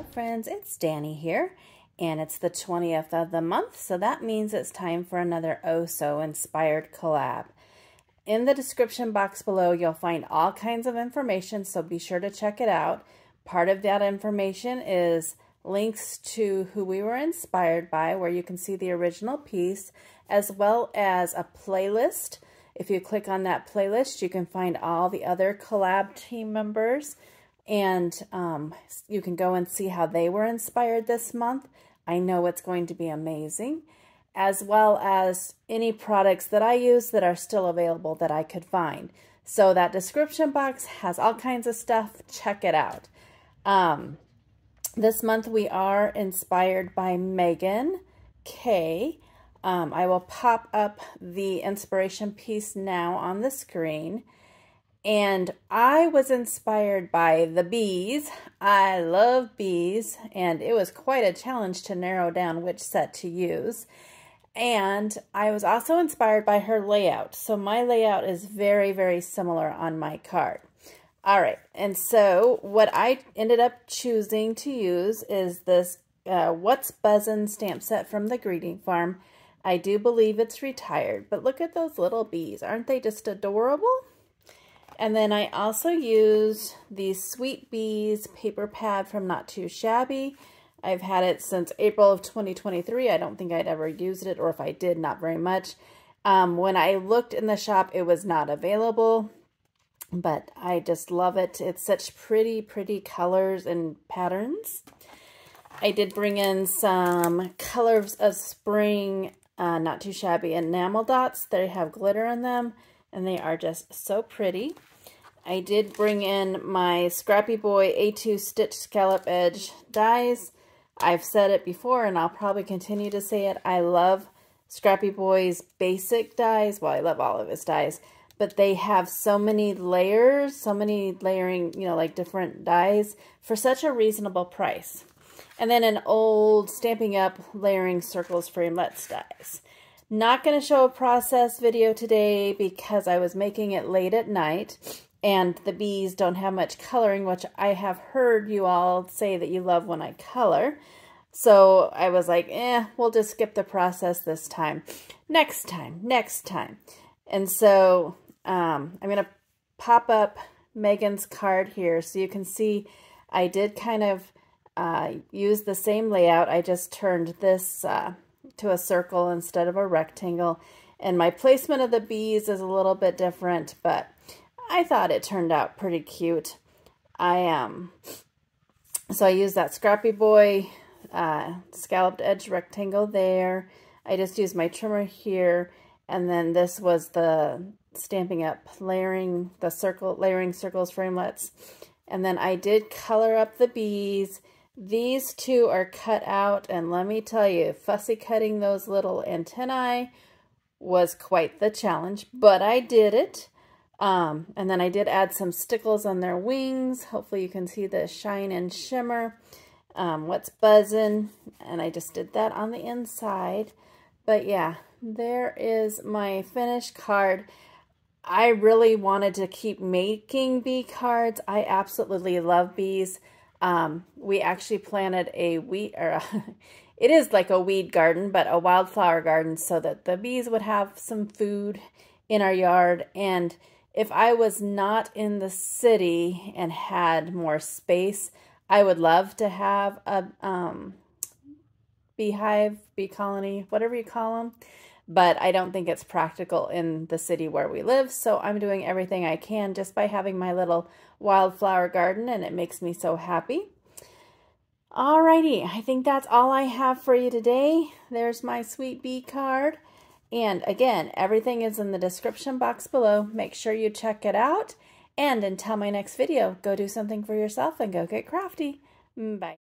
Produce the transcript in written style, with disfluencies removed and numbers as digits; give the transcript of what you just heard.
Hello friends, it's Danny here, and it's the 20th of the month, so that means it's time for another Oh So inspired collab. In the description box below, you'll find all kinds of information, so be sure to check it out. Part of that information is links to who we were inspired by, where you can see the original piece, as well as a playlist. If you click on that playlist, you can find all the other collab team members, and you can go and see how they were inspired this month. I know it's going to be amazing, as well as any products that I use that are still available that I could find. So that description box has all kinds of stuff. Check it out. This month we are inspired by Megan K. I will pop up the inspiration piece now on the screen. And I was inspired by the bees. I love bees, and it was quite a challenge to narrow down which set to use. And I was also inspired by her layout. So my layout is very, very similar on my card. All right, and so what I ended up choosing to use is this What's Buzzin' stamp set from the Greeting Farm. I do believe it's retired, but look at those little bees. Aren't they just adorable? And then I also use the Sweet Bees paper pad from Not Too Shabby. I've had it since April of 2023. I don't think I'd ever used it, or if I did, not very much. When I looked in the shop, it was not available, but I just love it. It's such pretty, pretty colors and patterns. I did bring in some Colors of Spring Not Too Shabby enamel dots. They have glitter in them, and they are just so pretty. I did bring in my Scrappy Boy A2 Stitch Scallop Edge dies. I've said it before, and I'll probably continue to say it. I love Scrappy Boy's basic dies. Well, I love all of his dies, but they have so many layers, so many layering, you know, like different dies for such a reasonable price. And then an old Stamping Up Layering Circles Framelits dies. Not going to show a process video today because I was making it late at night, and the bees don't have much coloring, which I have heard you all say that you love when I color. So I was like, we'll just skip the process this time. Next time. And so I'm going to pop up Megan's card here so you can see I did kind of use the same layout. I just turned this to a circle instead of a rectangle, and my placement of the bees is a little bit different, but I thought it turned out pretty cute. So I used that Scrappy Boy scalloped edge rectangle there. I just used my trimmer here, and then this was the Stamping Up layering circles framelits, and then I did color up the bees. These two are cut out, and let me tell you, fussy cutting those little antennae was quite the challenge, but I did it. And then I did add some stickles on their wings. Hopefully you can see the shine and shimmer. What's Buzzin'? And I just did that on the inside. But yeah, there is my finished card. I really wanted to keep making bee cards. I absolutely love bees. We actually planted a weed, it is like a weed garden, but a wildflower garden, so that the bees would have some food in our yard. And if I was not in the city and had more space, I would love to have a beehive, bee colony, whatever you call them. But I don't think it's practical in the city where we live, so I'm doing everything I can just by having my little wildflower garden, and it makes me so happy. Alrighty, I think that's all I have for you today. There's my sweet bee card. And again, everything is in the description box below. Make sure you check it out. And until my next video, go do something for yourself and go get crafty. Bye.